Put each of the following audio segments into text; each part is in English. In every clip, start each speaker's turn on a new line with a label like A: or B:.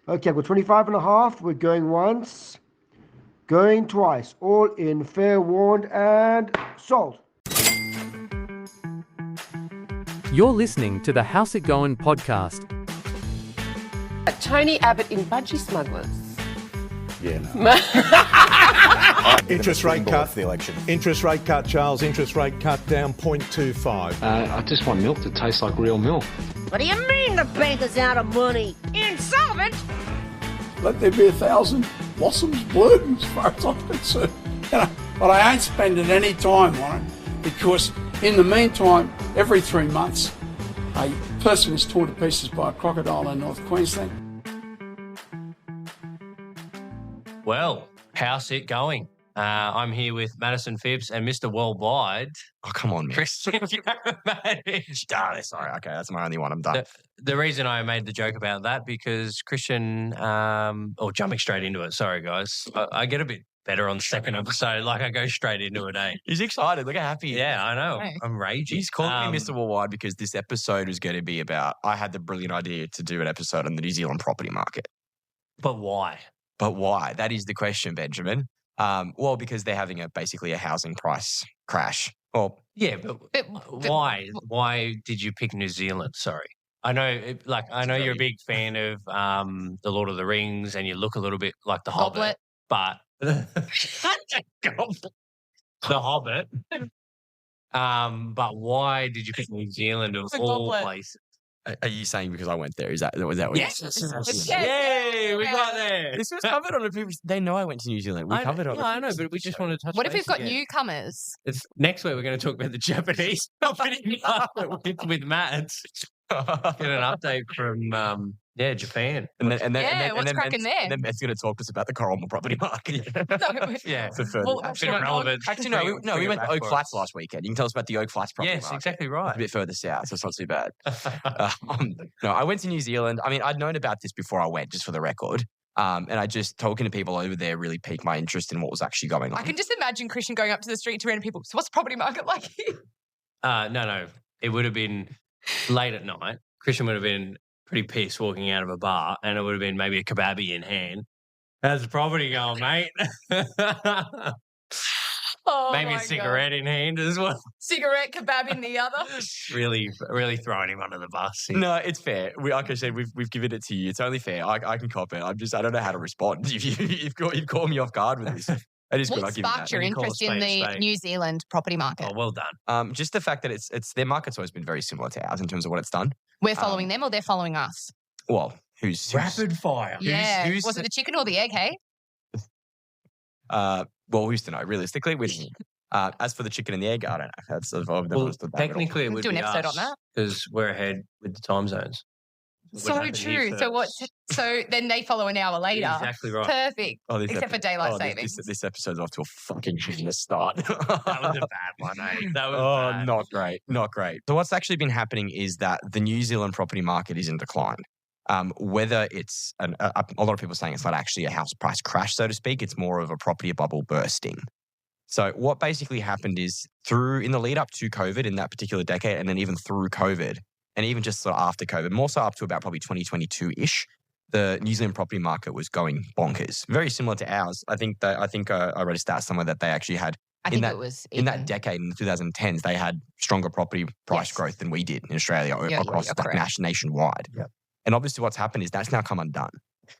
A: Okay, I've got 25 and a half. We're going once, going twice. All in, fair warned, and sold.
B: You're listening to the How's It Going podcast.
C: Tony Abbott in Budgie Smugglers.
D: Yeah, no.
E: Interest rate cut.
D: The election.
E: Interest rate cut, Charles. Interest rate cut down 0.25.
F: I just want milk that tastes like real milk.
G: What do you mean the bank is out of money? Insolvent?
H: Let there be 1,000 blossoms bloom as far as I'm concerned. But I ain't spending any time on it because in the meantime, every 3 months, a person is torn to pieces by a crocodile in North Queensland.
I: Well, how's it going? I'm here with Madison Phipps and Mr. Worldwide.
J: Oh, come on, man.
I: Christian Yarravich.
J: Darn it. Sorry. Okay, that's my only one. I'm done.
I: The reason I made the joke about that because Christian, jumping straight into it. Sorry, guys. I get a bit better on the second episode. Like I go straight into it, eh?
J: He's excited. Look how happy he is.
I: Yeah, I know.
G: Hey.
I: I'm raging.
J: He's calling me Mr. Worldwide because this episode is going to be about, I had the brilliant idea to do an episode on the New Zealand property market.
I: But why?
J: But why? That is the question, Benjamin. Well, because they're having basically a housing price crash. Well,
I: yeah, but why? Why did you pick New Zealand? Sorry. I know, you're a big fan of The Lord of the Rings and you look a little bit like The Hobbit, but The Hobbit. But why did you pick New Zealand of all places?
J: are you saying because I went there? Was that what
I: Yes. Yay, we got there.
J: This was covered on a previous. They know I went to New Zealand. We covered it.
I: Yeah, I know, but we just want to touch.
G: What if we've got
I: again.
G: newcomers?
I: It's next week. We're going to talk about the Japanese property market with Matt. Get an update from Japan.
G: What's cracking there?
J: And then Matt's going to talk to us about the Coromel property market.
I: Yeah,
J: For further.
G: Well,
I: a bit of relevance.
J: Actually, we went to Oak Flats last weekend. You can tell us about the Oak Flats property
I: Yes,
J: market.
I: exactly
J: It's
I: right.
J: a bit further south, so it's not too bad. No, I went to New Zealand. I mean, I'd known about this before I went, just for the record. And I just talking to people over there really piqued my interest in what was actually going on.
G: I can just imagine Christian going up to the street to random people. So what's the property market like here?
I: No. It would have been late at night. Christian would have been pretty pissed walking out of a bar, and it would have been maybe a kebabby in hand. How's the property going, mate?
G: Oh,
I: maybe
G: my
I: a cigarette in hand as well.
G: Cigarette, kebab in the other.
I: Really throwing him under the bus.
J: No, it's fair. Like I said, we've given it to you. It's only fair. I can cop it. I don't know how to respond. You've caught me off guard with this. That is good. I'll
G: What
J: give you
G: sparked
J: that.
G: your
I: You call a
G: interest in
I: spade a
G: the
I: spade.
G: New Zealand property market?
I: Oh, well done.
J: Just the fact that it's their market's always been very similar to ours in terms of what it's done.
G: We're following them or they're following us?
J: Well, who's
I: Rapid fire.
G: Yeah.
J: who's
G: Was it the chicken or the egg, hey?
J: well, who's to know? Realistically, as for the chicken and the egg, I don't know. That's I've never
I: Well,
J: understood that at all.
I: technically, it would
G: Do an
I: be
G: episode
I: us
G: on that.
I: because we're ahead with the time zones. What
G: So
I: happened here
G: true. So then they follow an hour later.
I: Exactly right.
G: Perfect.
J: Oh, this
G: Except for daylight savings.
J: This episode's off to a fucking shitty start.
I: That was a bad one, eh? That was bad.
J: Not great. Not great. So what's actually been happening is that the New Zealand property market is in decline. Whether it's a lot of people are saying it's not actually a house price crash, so to speak, it's more of a property bubble bursting. So what basically happened is in the lead up to COVID in that particular decade, and then even through COVID, and even just sort of after COVID, more so up to about probably 2022-ish, the New Zealand property market was going bonkers. Very similar to ours. I think I read a stat somewhere that they actually had
G: I think it was
J: in that decade in the 2010s, they had stronger property price growth than we did in Australia across nationwide.
I: Yep.
J: And obviously what's happened is that's now come undone.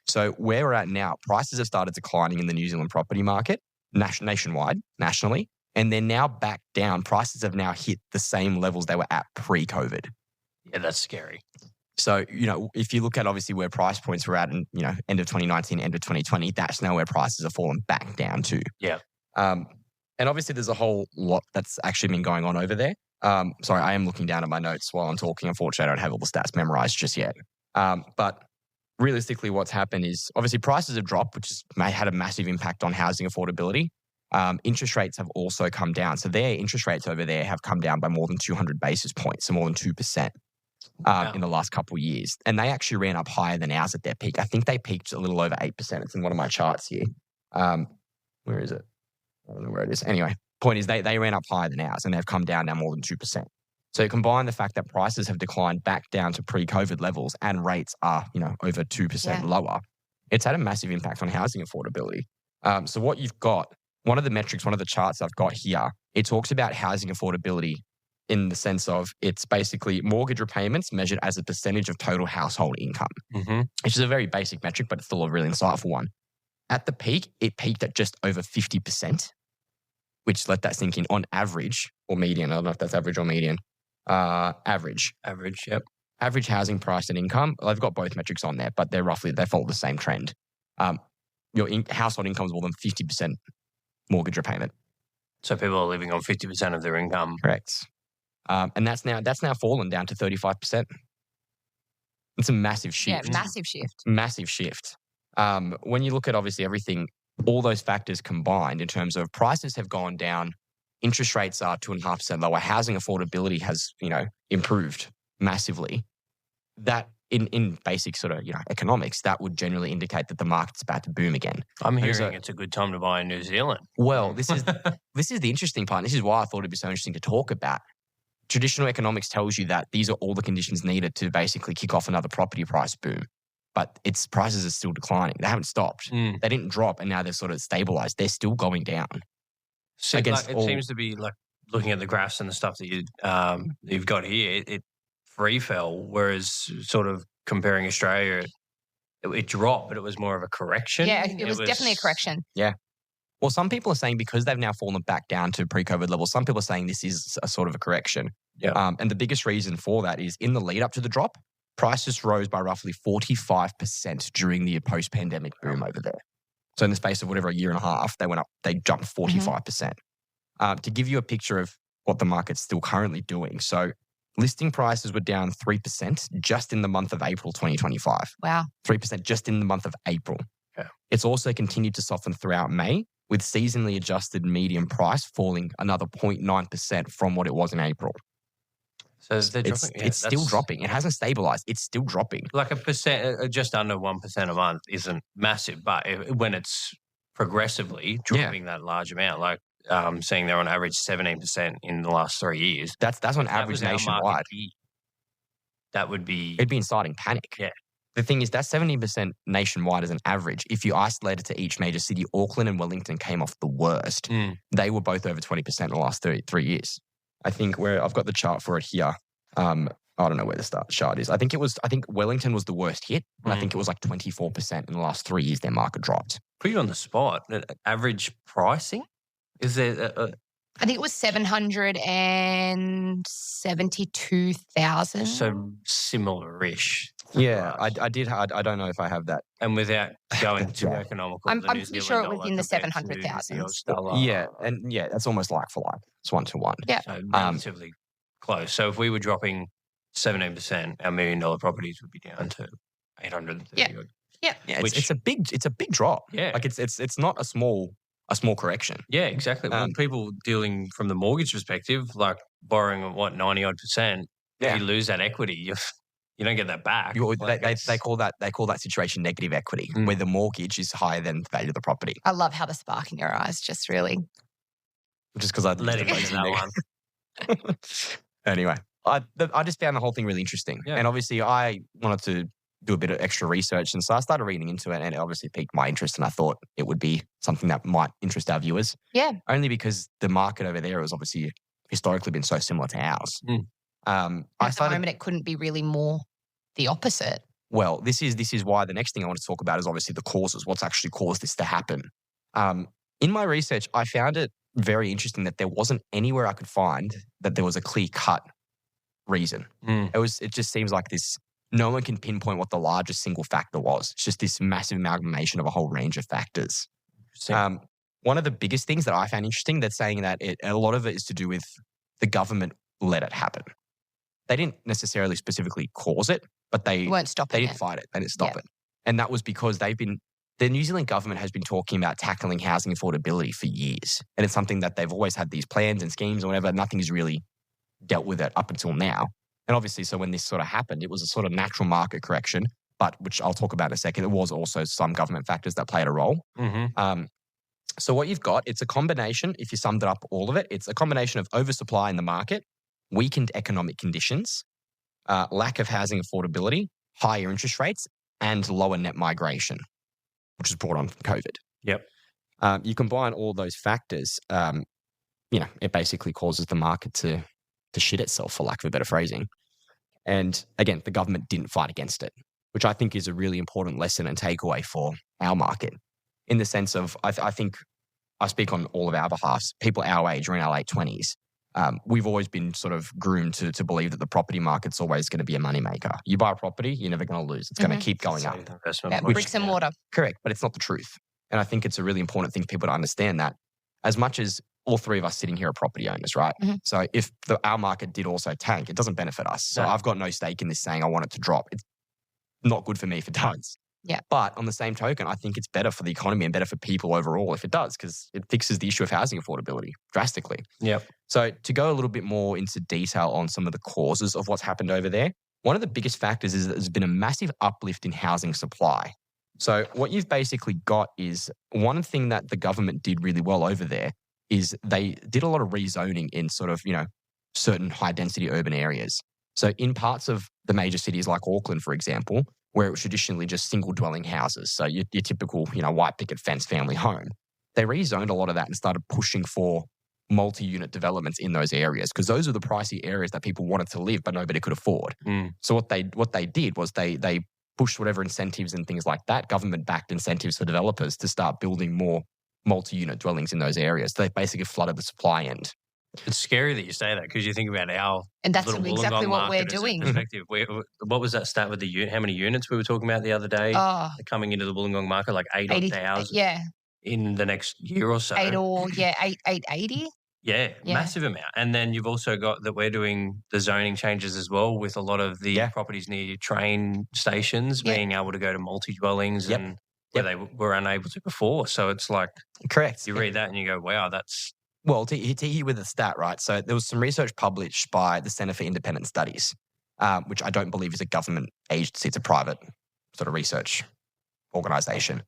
J: So where we're at now, prices have started declining in the New Zealand property market nationally, and they're now back down. Prices have now hit the same levels they were at pre-COVID.
I: Yeah, that's scary.
J: So, if you look at obviously where price points were at in, end of 2019, end of 2020, that's now where prices have fallen back down to.
I: Yeah.
J: And obviously there's a whole lot that's actually been going on over there. Sorry, I am looking down at my notes while I'm talking. Unfortunately, I don't have all the stats memorized just yet. But realistically, what's happened is obviously prices have dropped, which has had a massive impact on housing affordability. Interest rates have also come down. So their interest rates over there have come down by more than 200 basis points, so more than 2%. In the last couple of years. And they actually ran up higher than ours at their peak. I think they peaked a little over 8%. It's in one of my charts here. Where is it? I don't know where it is. Anyway, point is they ran up higher than ours and they've come down now more than 2%. So combine the fact that prices have declined back down to pre-COVID levels and rates are, over 2% lower. it's had a massive impact on housing affordability. So what you've got, one of the metrics, one of the charts I've got here, it talks about housing affordability in the sense of it's basically mortgage repayments measured as a percentage of total household income, which is a very basic metric, but it's still a really insightful one. At the peak, it peaked at just over 50%, which let that sink in on average or median. I don't know if that's average or median. Average.
I: Average, yep.
J: Average housing price and income. I've got both metrics on there, but they follow the same trend. Your household income is more than 50% mortgage repayment.
I: So people are living on 50% of their income.
J: Correct. And that's now fallen down to 35%. It's a massive shift.
C: Yeah, massive shift.
J: Massive shift. When you look at obviously everything, all those factors combined in terms of prices have gone down, interest rates are 2.5% lower, housing affordability has, improved massively. That in basic sort of, economics, that would generally indicate that the market's about to boom again.
I: I'm hearing it's a good time to buy in New Zealand.
J: Well, this is the interesting part. This is why I thought it'd be so interesting to talk about. Traditional economics tells you that these are all the conditions needed to basically kick off another property price boom. But its prices are still declining. They haven't stopped. They didn't drop, and now they're sort of stabilized. They're still going down.
I: So it seems to be like looking at the graphs and the stuff that you've got here, it free fell, whereas sort of comparing Australia, it dropped, but it was more of a correction.
C: Yeah, it was definitely a correction.
J: Yeah. Well, some people are saying because they've now fallen back down to pre-COVID levels, some people are saying this is a sort of a correction.
I: Yeah.
J: And the biggest reason for that is in the lead up to the drop, prices rose by roughly 45% during the post-pandemic boom over there. So in the space of whatever, a year and a half, they jumped 45%. To give you a picture of what the market's still currently doing. So listing prices were down 3% just in the month of April 2025.
C: Wow.
J: 3% just in the month of April.
I: Yeah.
J: It's also continued to soften throughout May, with seasonally adjusted median price falling another 0.9% from what it was in April.
I: So they're dropping.
J: It's still dropping. It hasn't stabilized. It's still dropping.
I: Like a percent, just under 1% a month isn't massive, but when it's progressively dropping that large amount, like seeing they're on average 17% in the last 3 years.
J: That's on average nationwide.
I: That would be...
J: It'd be inciting panic.
I: Yeah.
J: The thing is, that 17% nationwide as an average. If you isolate it to each major city, Auckland and Wellington came off the worst. They were both over 20% in the last 3 years. I think I've got the chart for it here. I don't know where the chart is. I think Wellington was the worst hit. And I think it was like 24% in the last 3 years their market dropped.
I: Put you on the spot. Average pricing? Is there
C: I think it was 772,000.
I: So similar-ish.
J: Yeah, I did. I don't know if I have that.
I: And without going too economical,
C: I'm pretty sure it was in the 700,000.
J: Yeah, and that's almost like for like. It's 1-to-1.
C: Yeah,
I: so relatively close. So if we were dropping 17%, our $1 million properties would be down to 830.
C: Yeah.
J: It's a big drop.
I: Yeah,
J: like it's not a small correction.
I: Yeah, exactly. People dealing from the mortgage perspective, like borrowing at 90-odd%, if you lose that equity, you don't get that back.
J: They call that situation negative equity, where the mortgage is higher than the value of the property.
C: I love how the spark in your eyes just really.
J: Just because I
I: let it go to that one.
J: Anyway, I just found the whole thing really interesting, and obviously I wanted to do a bit of extra research, and so I started reading into it, and it obviously piqued my interest, and I thought it would be something that might interest our viewers.
C: Yeah.
J: Only because the market over there has obviously historically been so similar to ours.
C: At the moment, it couldn't be really more the opposite.
J: Well, this is why the next thing I want to talk about is obviously the causes. What's actually caused this to happen? In my research, I found it very interesting that there wasn't anywhere I could find that there was a clear-cut reason. It just seems like this. No one can pinpoint what the largest single factor was. It's just this massive amalgamation of a whole range of factors. One of the biggest things that I found interesting, they're saying that a lot of it is to do with the government let it happen. They didn't necessarily specifically cause it, but they
C: weren't stopping.
J: They didn't fight it. They didn't stop it. And that was because the New Zealand government has been talking about tackling housing affordability for years. And it's something that they've always had these plans and schemes or whatever. Nothing's really dealt with it up until now. And obviously, so when this sort of happened, it was a sort of natural market correction, but which I'll talk about in a second. There was also some government factors that played a role. So what you've got, it's a combination, if you summed it up, all of it, it's a combination of oversupply in the market, weakened economic conditions, lack of housing affordability, higher interest rates, and lower net migration. which was brought on from COVID.
I: Yep.
J: You combine all those factors, it basically causes the market to shit itself, for lack of a better phrasing. And again, the government didn't fight against it, which I think is a really important lesson and takeaway for our market, in the sense of, I think I speak on all of our behalves, people our age or in our late 20s. We've always been sort of groomed to believe that the property market's always going to be a moneymaker. You buy a property, you're never going to lose. It's going to keep going up.
C: Bricks and mortar.
J: Correct, but it's not the truth. And I think it's a really important thing for people to understand that, as much as all three of us sitting here are property owners, right?
C: Mm-hmm.
J: So if our market did also tank, it doesn't benefit us. So I've got no stake in this saying I want it to drop. It's not good for me if it does.
C: Yeah.
J: But on the same token, I think it's better for the economy and better for people overall if it does, because it fixes the issue of housing affordability drastically.
I: Yep.
J: So to go a little bit more into detail on some of the causes of what's happened over there, one of the biggest factors is that there's been a massive uplift in housing supply. So what you've basically got is, one thing that the government did really well over there is they did a lot of rezoning in sort of, certain high density urban areas. So in parts of the major cities like Auckland, for example, where it was traditionally just single dwelling houses, so your typical, white picket fence family home, they rezoned a lot of that and started pushing for multi-unit developments in those areas, because those are the pricey areas that people wanted to live but nobody could afford. So what they did was they pushed whatever incentives and things like that, government-backed incentives for developers to start building more multi-unit dwellings in those areas. So they basically flooded the supply end.
I: It's scary that you say that, because you think about our
C: And that's
I: little
C: exactly
I: Wollongong
C: what we're
I: market as a
C: doing.
I: perspective. What was that stat with how many units we were talking about the other day coming into the Wollongong market, like 80,000
C: Yeah.
I: in the next year or so?
C: 880.
I: Yeah, massive amount. And then you've also got that we're doing the zoning changes as well, with a lot of the properties near train stations being able to go to multi-dwellings and where they were unable to before. So it's like,
J: correct.
I: You read that and you go, wow, that's...
J: Well, to hit you with a stat, right? So there was some research published by the Centre for Independent Studies, which I don't believe is a government agency. It's a private sort of research organisation.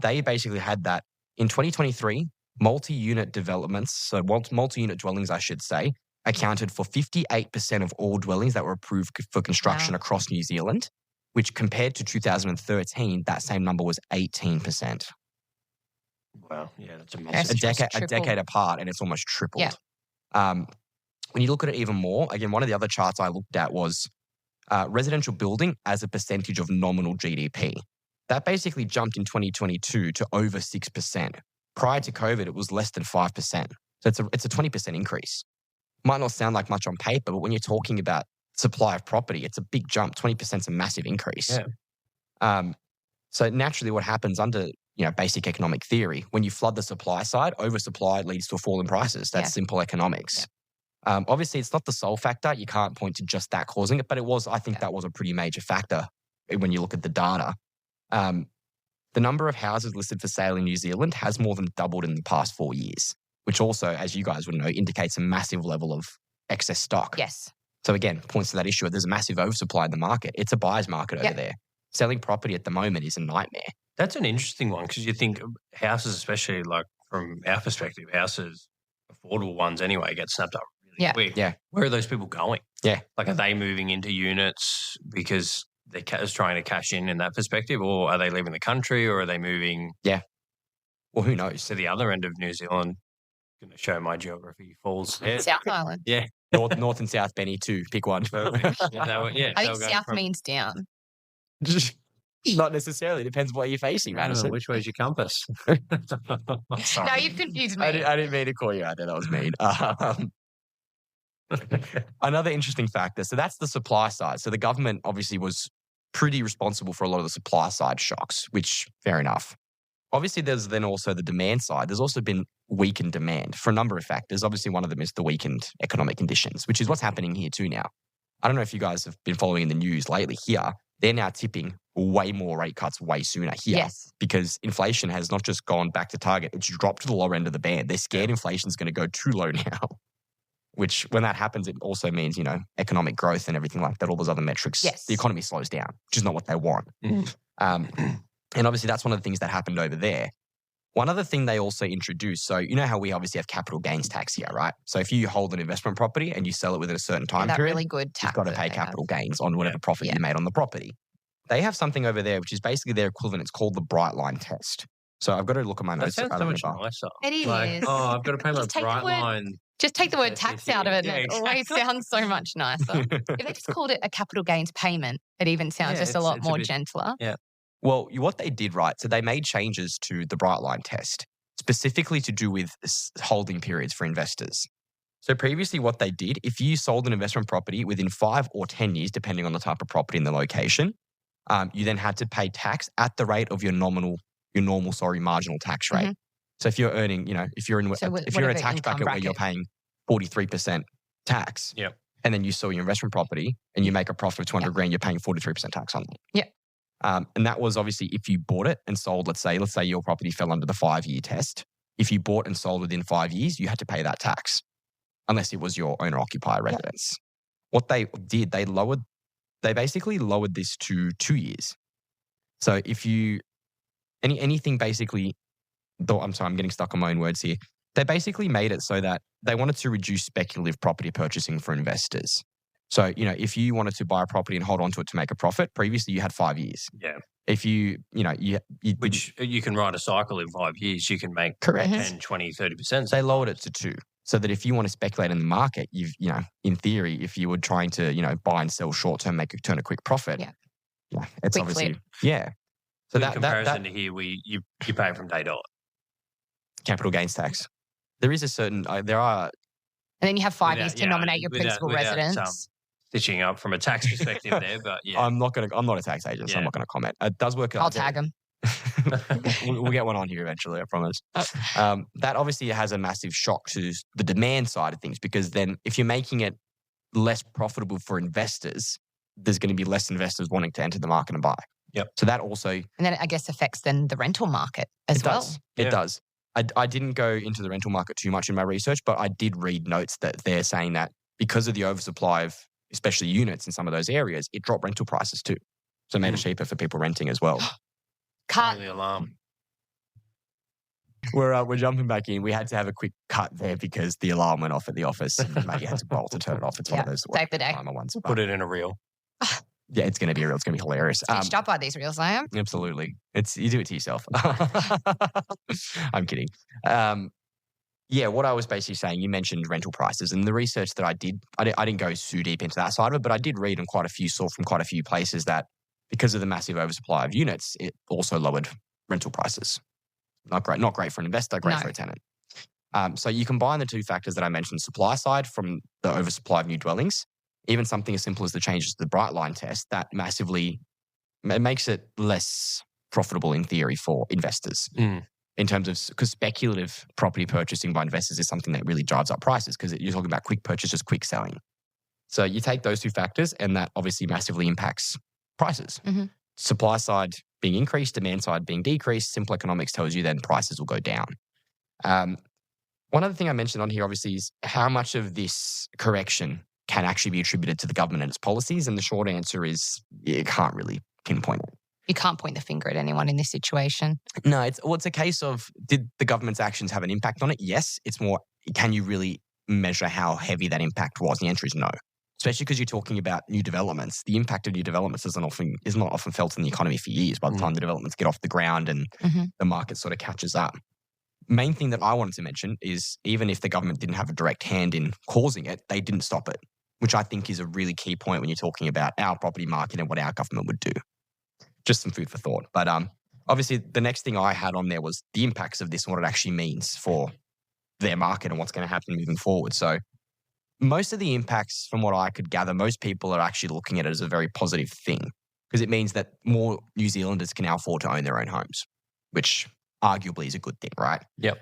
J: They basically had that in 2023, multi-unit developments, so multi-unit dwellings, I should say, accounted for 58% of all dwellings that were approved for construction across New Zealand, which compared to 2013, that same number was 18%.
I: Wow, yeah, that's amazing.
J: A decade apart, and it's almost tripled. Yeah. When you look at it even more, again, one of the other charts I looked at was residential building as a percentage of nominal GDP. That basically jumped in 2022 to over 6%. Prior to COVID, it was less than 5%. So it's a 20% increase. Might not sound like much on paper, but when you're talking about supply of property, it's a big jump. 20% is a massive increase.
I: Yeah.
J: So naturally what happens under basic economic theory, when you flood the supply side, oversupply leads to a fall in prices. That's simple economics. Yeah. Obviously, it's not the sole factor. You can't point to just that causing it, but I think that was a pretty major factor when you look at the data. The number of houses listed for sale in New Zealand has more than doubled in the past 4 years, which also, as you guys would know, indicates a massive level of excess stock.
C: Yes.
J: So again, points to that issue. There's a massive oversupply in the market. It's a buyer's market over there. Selling property at the moment is a nightmare.
I: That's an interesting one, because you think houses, especially like from our perspective, houses, affordable ones anyway, get snapped up really quick.
J: Yeah.
I: Where are those people going?
J: Yeah.
I: Like, are they moving into units because they're trying to cash in that perspective, or are they leaving the country, or are they moving?
J: Yeah. Well, who knows?
I: To the other end of New Zealand. I'm going to show my geography falls.
C: South Island.
I: Yeah.
J: North and South Benny too. Pick one.
C: I think south means down.
J: Not necessarily. Depends what you're facing, Madison.
I: Which way's your compass?
C: No, you've confused me.
J: I didn't mean to call you out there. That was mean. Another interesting factor. So that's the supply side. So the government obviously was pretty responsible for a lot of the supply side shocks, which fair enough. Obviously, there's then also the demand side. There's also been weakened demand for a number of factors. Obviously, one of them is the weakened economic conditions, which is what's happening here too now. I don't know if you guys have been following the news lately here. They're now tipping way more rate cuts way sooner here.
C: Yes.
J: Because inflation has not just gone back to target, it's dropped to the lower end of the band. They're scared inflation's going to go too low now, which when that happens, it also means, economic growth and everything like that, all those other metrics.
C: Yes.
J: The economy slows down, which is not what they want. And obviously that's one of the things that happened over there. One other thing they also introduced, so you know how we obviously have capital gains tax here, right? So if you hold an investment property and you sell it within a certain time period,
C: really good tax
J: you've got to pay capital gains on whatever profit you made on the property. they have something over there, which is basically their equivalent. It's called the Brightline test. So I've got to look at my
I: That
J: notes.
I: sounds so much nicer.
C: It is.
I: Like, oh, I've got to pay my
C: Just take the
I: bright
C: word-
I: line.
C: Just take the word tax out of it,
I: Yeah,
C: and it always
I: exactly.
C: sounds so much nicer. If they just called it a capital gains payment, it even sounds
I: Yeah,
C: just a
I: it's-
C: lot
I: it's a
C: more
I: bit-
C: gentler.
J: Well, what they did, right? So they made changes to the Brightline test, specifically to do with holding periods for investors. So previously what they did, if you sold an investment property within 5 or 10 years, depending on the type of property and the location, you then had to pay tax at the rate of your normal marginal tax rate.
C: Mhm.
J: So if you're earning, if you're in a tax
C: whatever
J: bracket where you're paying 43% tax,
I: Yep.
J: and then you sell your investment property and you make a profit of 200 grand, you're paying 43% tax on that.
C: Yeah.
J: And that was obviously if you bought it and sold, let's say your property fell under the 5-year test. If you bought and sold within 5 years, you had to pay that tax, unless it was your owner-occupier residence. What they did, they basically lowered this to 2 years. So if you, anything basically, I'm sorry, I'm getting stuck on my own words here. They basically made it so that they wanted to reduce speculative property purchasing for investors. So, if you wanted to buy a property and hold on to it to make a profit, previously you had 5 years.
I: Yeah.
J: If
I: Which you can ride a cycle in 5 years, you can make
J: Correct.
I: 10, 20, 30%.
J: They lowered it to 2. So that if you want to speculate in the market, in theory, if you were trying to, buy and sell short term, turn a quick profit.
C: Yeah.
J: It's
C: Quick
J: obviously,
C: flip.
J: yeah. So
I: in
J: that
I: comparison to here, you pay from day dot.
J: capital gains tax. There is a certain, there are,
C: And then you have 5
I: Without-
C: years to
I: yeah,
C: nominate your
I: without-
C: principal
I: without,
C: residence.
I: Stitching up from a tax perspective there, but yeah.
J: I'm not a tax agent, so I'm
I: Yeah.
J: not going to comment. It does work out.
C: I'll tag them.
J: We'll get one on here eventually, I promise. That obviously has a massive shock to the demand side of things, because then if you're making it less profitable for investors, there's going to be less investors wanting to enter the market and buy.
I: Yep.
J: So that also
C: And then I guess affects then the rental market as
J: it
C: well.
J: does. It
I: Yeah.
J: does. I didn't go into the rental market too much in my research, but I did read notes that they're saying that because of the oversupply of especially units in some of those areas, it dropped rental prices too. So it made it cheaper for people renting as well.
C: Cut.
I: The alarm.
J: We're jumping back in. We had to have a quick cut there because the alarm went off at the office and Maggie had to roll to turn it off. It's one of those
C: Save the day.
J: timer ones.
I: Put it in a reel.
J: Yeah, it's going to be real. It's going to be hilarious.
C: Stitched up by these reels, I am.
J: Absolutely. You do it to yourself. I'm kidding. Yeah, what I was basically saying, you mentioned rental prices, and the research that I didn't go too deep into that side of it, but I did read on saw from quite a few places that because of the massive oversupply of units, it also lowered rental prices. Not great for an investor, great for a tenant. So you combine the two factors that I mentioned, supply side from the oversupply of new dwellings, even something as simple as the changes to the Brightline test, that massively makes it less profitable in theory for investors. In terms of, because speculative property purchasing by investors is something that really drives up prices, because you're talking about quick purchases, quick selling. So you take those two factors and that obviously massively impacts prices.
C: Mhm.
J: Supply side being increased, demand side being decreased, simple economics tells you then prices will go down. One other thing I mentioned on here obviously is how much of this correction can actually be attributed to the government and its policies. And the short answer is you can't really pinpoint it.
C: You can't point the finger at anyone in this situation.
J: No, it's a case of, did the government's actions have an impact on it? Yes. It's more, can you really measure how heavy that impact was? The answer is no. Especially because you're talking about new developments. The impact of new developments is not often felt in the economy for years by the time the developments get off the ground and the market sort of catches up. Main thing that I wanted to mention is even if the government didn't have a direct hand in causing it, they didn't stop it, which I think is a really key point when you're talking about our property market and what our government would do. Just some food for thought. But obviously, the next thing I had on there was the impacts of this and what it actually means for their market and what's going to happen moving forward. So most of the impacts, from what I could gather, most people are actually looking at it as a very positive thing, because it means that more New Zealanders can now afford to own their own homes, which arguably is a good thing, right?
I: Yep.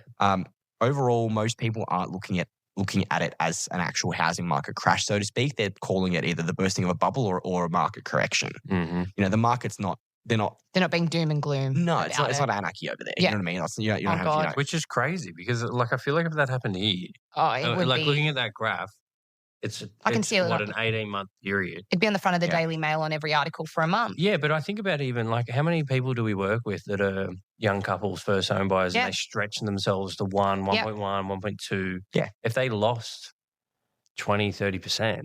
J: Overall, most people aren't looking at it as an actual housing market crash, so to speak. They're calling it either the bursting of a bubble or a market correction.
I: Mm-hmm.
J: The market's not. They're not
C: being doom and gloom.
J: No, it's not anarchy over there.
C: Yeah.
J: You know what I mean? That's, you don't have,
C: God.
I: Which is crazy because, I feel like if that happened here,
C: Oh, it would be.
I: looking at that graph,
C: I can see it.
I: an 18-month period.
C: It'd be on the front of the Daily Mail on every article for a month.
I: Yeah, but I think about even how many people do we work with that are young couples, first home buyers, and they stretch themselves to 1.1, 1.2.
J: Yeah.
I: If they lost 20, 30%,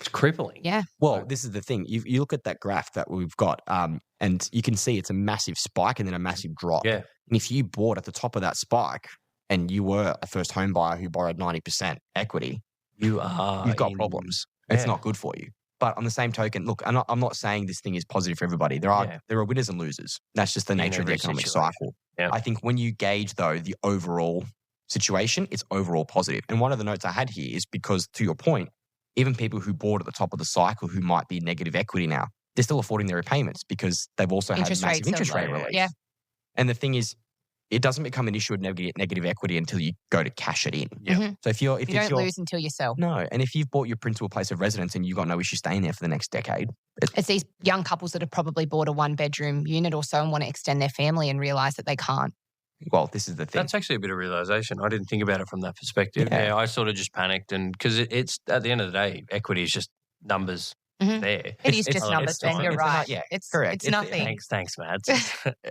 I: It's crippling.
C: Yeah.
J: Well, this is the thing. You look at that graph that we've got, and you can see it's a massive spike and then a massive drop.
I: Yeah.
J: And if you bought at the top of that spike and you were a first home buyer who borrowed 90% equity,
I: you've
J: got problems. It's not good for you. But on the same token, look, I'm not saying this thing is positive for everybody. There are winners and losers. That's just the nature of the economic cycle.
I: Yeah.
J: I think when you gauge, though, the overall situation, it's overall positive. And one of the notes I had here is because, to your point, even people who bought at the top of the cycle who might be negative equity now, they're still affording their repayments because they've also had massive interest rate relief.
C: Yeah.
J: And the thing is, it doesn't become an issue of negative equity until you go to cash it in.
C: Yeah.
J: So if you
C: don't lose until you sell.
J: No. And if you've bought your principal place of residence and you've got no issue staying there for the next decade.
C: It's these young couples that have probably bought a 1-bedroom unit or so and want to extend their family and realise that they can't.
J: Well, this is the thing.
I: That's actually a bit of realisation. I didn't think about it from that perspective. Yeah, I sort of just panicked, and because it's at the end of the day, equity is just numbers there.
C: It is just numbers, Ben. You're right. It's correct. It's nothing.
I: Thanks, Mads.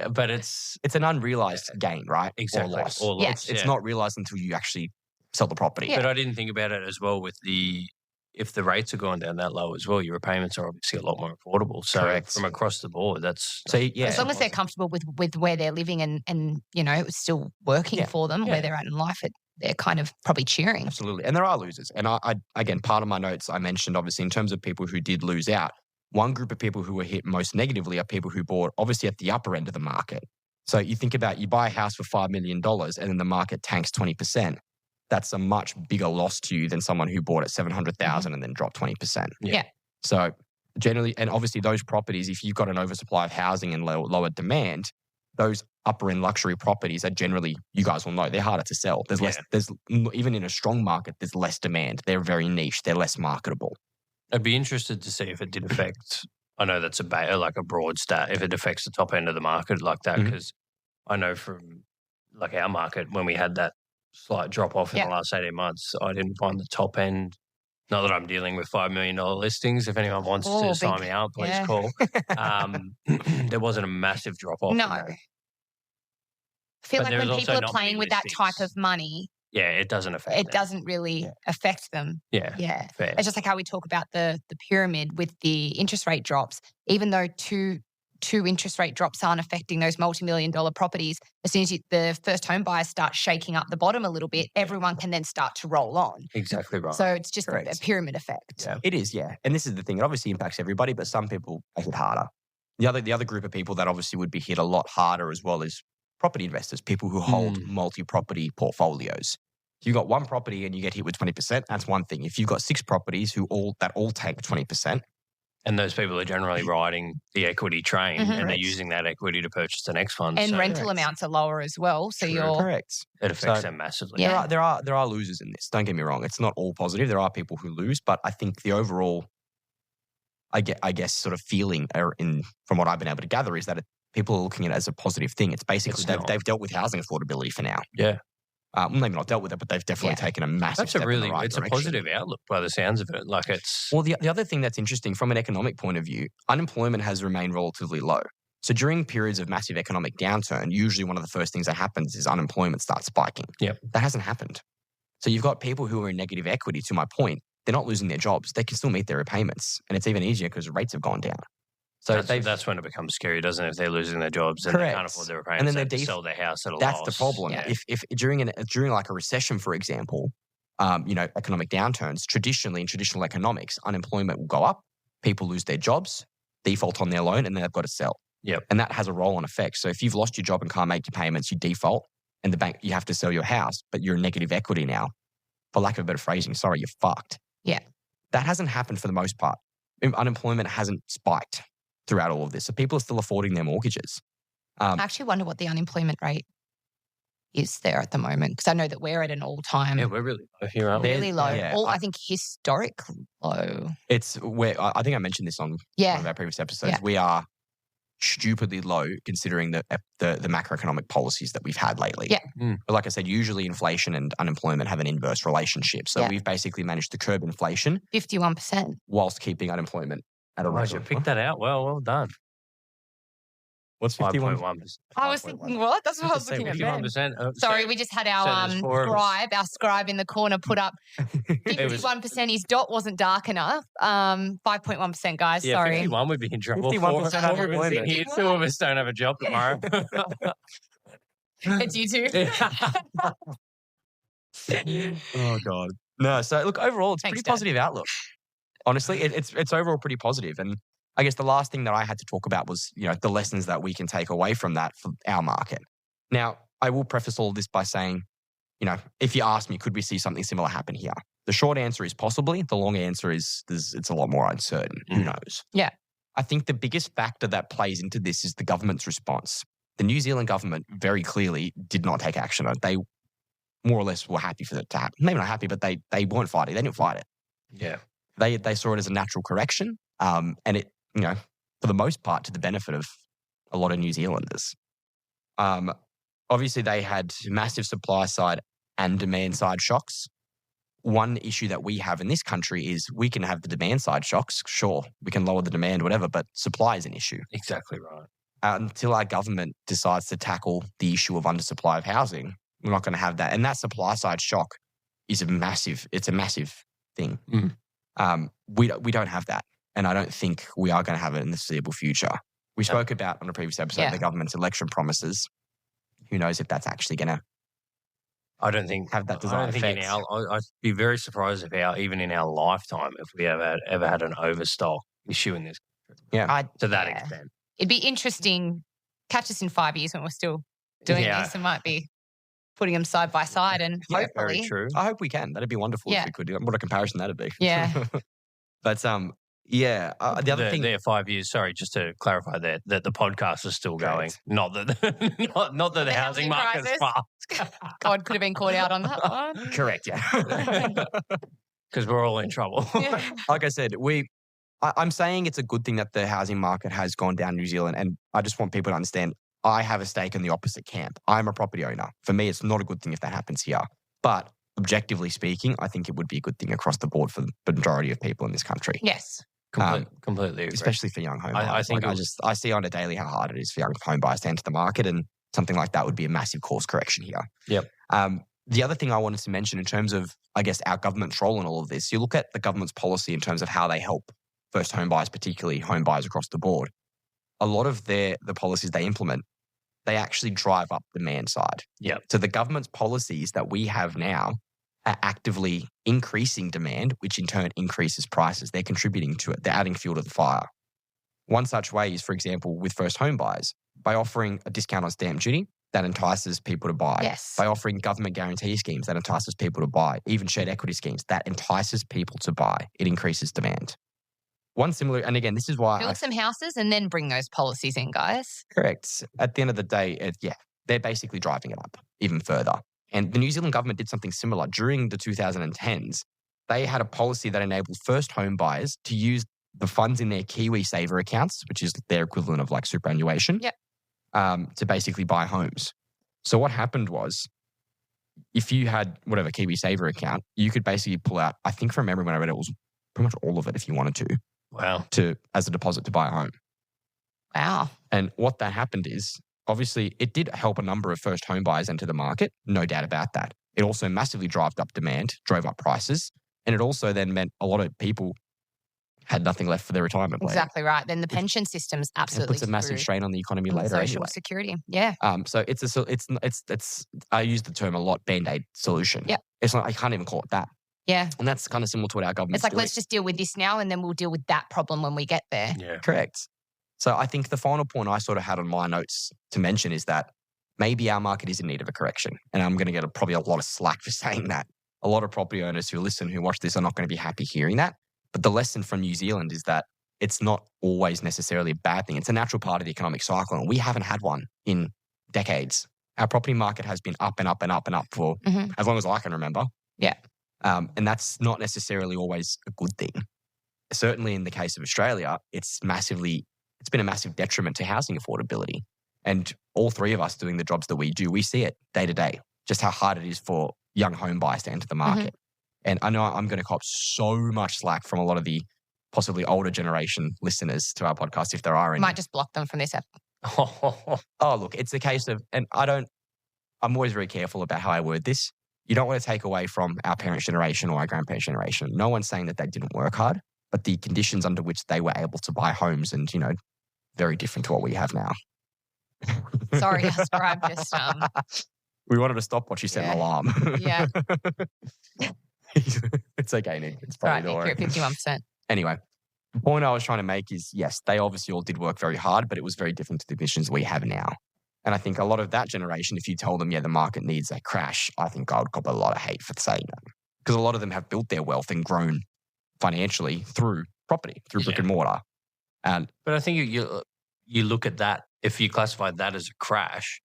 I: But it's
J: an unrealised gain, right?
I: Exactly.
J: Or loss.
C: Yeah.
J: It's not realised until you actually sell the property.
I: But I didn't think about it as well with if the rates are going down that low as well, your repayments are obviously a lot more affordable. So from across the board, that's
C: as long as they're comfortable with where they're living and you know it's still working for them where they're at in life, they're kind of probably cheering.
J: Absolutely, and there are losers. And I again, part of my notes I mentioned obviously in terms of people who did lose out. One group of people who were hit most negatively are people who bought obviously at the upper end of the market. So you think about you buy a house for $5 million and then the market tanks 20%. That's a much bigger loss to you than someone who bought at 700,000 and then dropped 20%.
C: Yeah.
J: So generally, and obviously those properties, if you've got an oversupply of housing and lower demand, those upper end luxury properties are generally, you guys will know, they're harder to sell. There's less, even in a strong market, there's less demand. They're very niche. They're less marketable.
I: I'd be interested to see if it did affect, I know that's a broad stat, if it affects the top end of the market like that, because I know from like our market, when we had that slight drop off in the last 18 months, I didn't find the top end, not that I'm dealing with $5 million listings. If anyone wants to sign me out, please call. There wasn't a massive drop off.
C: No. I feel like when people are playing with that type of money,
I: it doesn't affect them.
C: It doesn't really affect them.
I: Yeah. Fair.
C: It's just like how we talk about the pyramid with the interest rate drops. Even though two interest rate drops aren't affecting those multi-million-dollar properties, as soon as the first home buyers start shaking up the bottom a little bit, everyone can then start to roll on.
I: Exactly right.
C: So it's just a pyramid effect.
J: Yeah. It is, yeah. And this is the thing. It obviously impacts everybody, but some people are hit harder. The other group of people that obviously would be hit a lot harder as well is property investors, people who hold multi-property portfolios. If you've got one property and you get hit with 20%, that's one thing. If you've got 6 properties that all take 20%,
I: and those people are generally riding the equity train and they're using that equity to purchase the next fund.
C: And rental amounts are lower as well. So
J: correct.
I: It affects them massively.
C: Yeah.
J: There are losers in this. Don't get me wrong. It's not all positive. There are people who lose, but I think the overall, I guess, sort of feeling from what I've been able to gather is that people are looking at it as a positive thing. It's basically they've dealt with housing affordability for now.
I: Yeah.
J: Maybe not dealt with it, but they've definitely taken a massive step in the right
I: it's
J: direction.
I: a positive outlook by the sounds of it. Like it's
J: well, the other thing that's interesting from an economic point of view, unemployment has remained relatively low. So during periods of massive economic downturn, usually one of the first things that happens is unemployment starts spiking.
I: Yep.
J: That hasn't happened. So you've got people who are in negative equity, to my point, they're not losing their jobs. They can still meet their repayments. And it's even easier because rates have gone down. So
I: that's when it becomes scary, doesn't it? If they're losing their jobs and they can't afford their repayments, and then they sell their house at a loss.
J: That's the problem. Yeah. If during like a recession, for example, economic downturns, traditionally in traditional economics, unemployment will go up, people lose their jobs, default on their loan, and then they've got to sell.
I: Yep.
J: And that has a roll-on effect. So if you've lost your job and can't make your payments, you default, and the bank, you have to sell your house, but you're in negative equity now. For lack of a better phrasing, sorry, you're fucked.
C: Yeah.
J: That hasn't happened for the most part. Unemployment hasn't spiked throughout all of this. So people are still affording their mortgages.
C: I actually wonder what the unemployment rate is there at the moment, because I know that we're at an all-time.
I: Yeah, we're really low here, aren't we?
C: Really low.
J: Yeah.
C: I think historic low.
J: It's where I think I mentioned this on one of our previous episodes.
C: Yeah.
J: We are stupidly low considering the macroeconomic policies that we've had lately.
C: Yeah.
J: But like I said, usually inflation and unemployment have an inverse relationship. So we've basically managed to curb inflation
C: 51%.
J: whilst keeping unemployment at a
I: Right, you
J: record.
I: picked that out. Well done.
J: What's 51?
I: 5.1%.
C: I was thinking, what? That's what I was looking at. then.
I: 51%.
C: Sorry, we just had our
I: so there's four of us.
C: scribe in the corner put up 51%. His dot wasn't dark enough. 5.1%, guys.
I: Yeah,
C: Sorry.
I: 51 would be in trouble.
J: 51%
I: Four of us in
J: unemployment.
I: here. Two of us don't have a job tomorrow.
C: It's you two.
J: Oh God. No. So look, overall, it's a
C: Thanks,
J: pretty
C: Dad.
J: positive outlook. Honestly, it's overall pretty positive. And I guess the last thing that I had to talk about was, the lessons that we can take away from that for our market. Now, I will preface all of this by saying, if you ask me, could we see something similar happen here? The short answer is possibly. The long answer is it's a lot more uncertain. Who knows?
C: Yeah.
J: I think the biggest factor that plays into this is the government's response. The New Zealand government very clearly did not take action. They more or less were happy for it to happen. Maybe not happy, but they weren't fighting. They didn't fight it.
I: Yeah.
J: They saw it as a natural correction, and it, for the most part, to the benefit of a lot of New Zealanders. Obviously, they had massive supply side and demand side shocks. One issue that we have in this country is we can have the demand side shocks. Sure, we can lower the demand, whatever, but supply is an issue.
I: Exactly right.
J: Until our government decides to tackle the issue of undersupply of housing, we're not going to have that. And that supply side shock is a massive thing. We don't have that. And I don't think we are going to have it in the foreseeable future. We spoke about on a previous episode the government's election promises. Who knows if that's actually going to
I: I don't think
J: have that desired effect.
I: I'd be very surprised if even in our lifetime, if we ever had an overstock issue in this country.
J: Yeah.
I: To that extent.
C: It'd be interesting. Catch us in 5 years when we're still doing this and might be putting them side by side and hopefully.
I: Very true.
J: I hope we can. That'd be wonderful if we could. What a comparison that'd be.
C: Yeah.
J: But the other thing.
I: There 5 years. Sorry, just to clarify that the podcast is still going. Not that not that the housing market's fucked.
C: God could have been caught out on that one.
J: Correct. Yeah.
I: Because we're all in trouble.
J: Like I said, I'm saying it's a good thing that the housing market has gone down in New Zealand, and I just want people to understand I have a stake in the opposite camp. I'm a property owner. For me, it's not a good thing if that happens here. But objectively speaking, I think it would be a good thing across the board for the majority of people in this country.
C: Yes.
I: Completely agree.
J: Especially for young home buyers.
I: I think
J: I see on a daily how hard it is for young home buyers to enter the market, and something like that would be a massive course correction here.
I: Yep.
J: The other thing I wanted to mention in terms of, I guess, our government's role in all of this, you look at the government's policy in terms of how they help first home buyers, particularly home buyers across the board. A lot of the policies they implement, they actually drive up demand side.
I: Yep.
J: So the government's policies that we have now are actively increasing demand, which in turn increases prices. They're contributing to it. They're adding fuel to the fire. One such way is, for example, with first home buyers, by offering a discount on stamp duty, that entices people to buy.
C: Yes.
J: By offering government guarantee schemes, that entices people to buy. Even shared equity schemes, that entices people to buy. It increases demand. One similar, and again, this is why
C: Build some houses and then bring those policies in, guys.
J: Correct. At the end of the day, they're basically driving it up even further. And the New Zealand government did something similar. During the 2010s, they had a policy that enabled first home buyers to use the funds in their KiwiSaver accounts, which is their equivalent of like superannuation, to basically buy homes. So what happened was, if you had whatever KiwiSaver account, you could basically pull out, I think from memory when I read it, was pretty much all of it if you wanted to.
I: Wow.
J: As a deposit to buy a home.
C: Wow.
J: And what that happened is, obviously, it did help a number of first home buyers enter the market, no doubt about that. It also massively drove up demand, drove up prices, and it also then meant a lot of people had nothing left for their retirement plan.
C: Exactly right. Then the pension system's absolutely
J: It puts a massive strain on the economy later
C: social
J: anyway.
C: security. Yeah.
J: So it's I use the term a lot, Band-Aid solution.
C: Yeah.
J: It's not, I can't even call it that.
C: Yeah.
J: And that's kind of similar to what our government's
C: It's like,
J: doing.
C: let's just deal with this now and then we'll deal with that problem when we get there.
I: Yeah.
J: Correct. So I think the final point I sort of had on my notes to mention is that maybe our market is in need of a correction. And I'm going to get probably a lot of slack for saying that. A lot of property owners who listen, who watch this, are not going to be happy hearing that. But the lesson from New Zealand is that it's not always necessarily a bad thing. It's a natural part of the economic cycle. And we haven't had one in decades. Our property market has been up and up and up and up for as long as I can remember.
C: Yeah.
J: And that's not necessarily always a good thing. Certainly in the case of Australia, it's been a massive detriment to housing affordability. And all three of us doing the jobs that we do, we see it day to day, just how hard it is for young home buyers to enter the market. And I know I'm going to cop so much slack from a lot of the possibly older generation listeners to our podcast if there are any.
C: Might just block them from this
J: Oh, look, it's a case of, and I'm always very careful about how I word this. You don't want to take away from our parents' generation or our grandparents' generation. No one's saying that they didn't work hard, but the conditions under which they were able to buy homes and, very different to what we have now.
C: Sorry, Oscar, I'm just...
J: We wanted to stop what she set an alarm.
C: Yeah.
J: It's okay, Nick. It's
C: Right,
J: probably
C: Nick, you're at 51%.
J: Anyway, the point I was trying to make is, yes, they obviously all did work very hard, but it was very different to the conditions we have now. And I think a lot of that generation, if you told them, the market needs a crash, I think I would cop a lot of hate for saying that. Because a lot of them have built their wealth and grown financially through property, through brick and mortar.
I: But I think you look at that, if you classify that as a crash,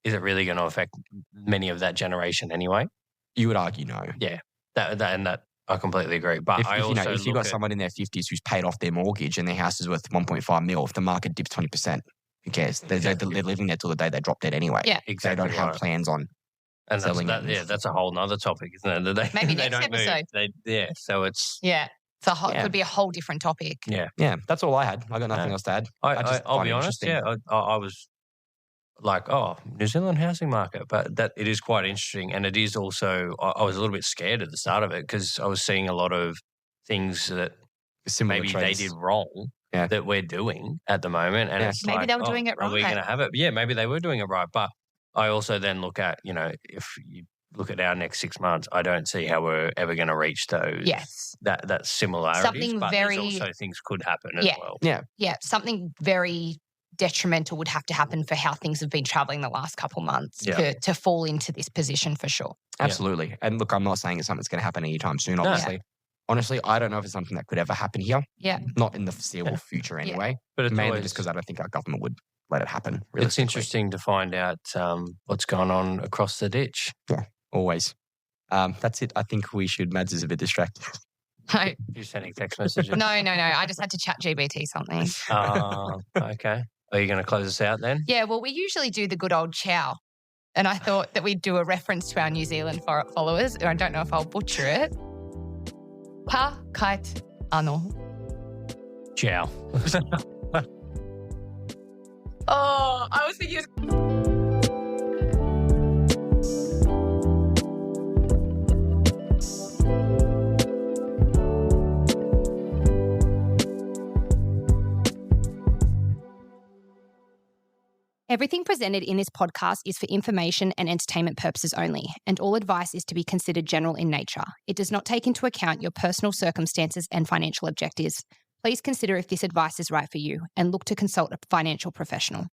I: is it really going to affect many of that generation anyway?
J: You would argue no.
I: Yeah, that I completely agree. But
J: if you've got someone in their 50s who's paid off their mortgage and their house is worth 1.5 mil, if the market dips 20%, who cares? They're living there till the day they drop dead anyway.
C: Yeah,
I: exactly.
J: They don't have plans on selling it.
I: That's a whole nother topic, isn't it?
C: Maybe next episode.
I: So it's...
C: Yeah. It could be a whole different topic.
I: Yeah.
J: Yeah, that's all I had. I got nothing else to add.
I: I'll be honest, I was like, New Zealand housing market, but that it is quite interesting. And it is also, I was a little bit scared at the start of it because I was seeing a lot of things that
J: similar
I: maybe
J: trends
I: they did wrong that we're doing at the moment. And it's
C: maybe they were doing it right.
I: Are we going to have it? Yeah, maybe they were doing it right. But I also then look at, if you look at our next 6 months, I don't see how we're ever going to reach those.
C: Yes.
I: That similarities.
C: Something
I: but
C: very...
I: also things could happen as well.
J: Yeah.
C: Yeah. Something very detrimental would have to happen for how things have been traveling the last couple months to fall into this position for sure.
J: Absolutely. Yeah. And look, I'm not saying it's something that's going to happen anytime soon, obviously. No. Honestly, I don't know if it's something that could ever happen here.
C: Yeah.
J: Not in the foreseeable future anyway.
I: But it's
J: mainly just because I don't think our government would let it happen.
I: It's interesting to find out what's going on across the ditch.
J: Yeah, always. That's it. I think Mads is a bit distracted.
C: No.
I: You're sending text messages?
C: No. I just had to chat GBT something.
I: Okay. Are you going to close us out then?
C: Yeah, well, we usually do the good old ciao. And I thought that we'd do a reference to our New Zealand followers. I don't know if I'll butcher it. Pa kite ano.
I: Ciao.
C: I was thinking... Everything presented in this podcast is for information and entertainment purposes only, and all advice is to be considered general in nature. It does not take into account your personal circumstances and financial objectives. Please consider if this advice is right for you and look to consult a financial professional.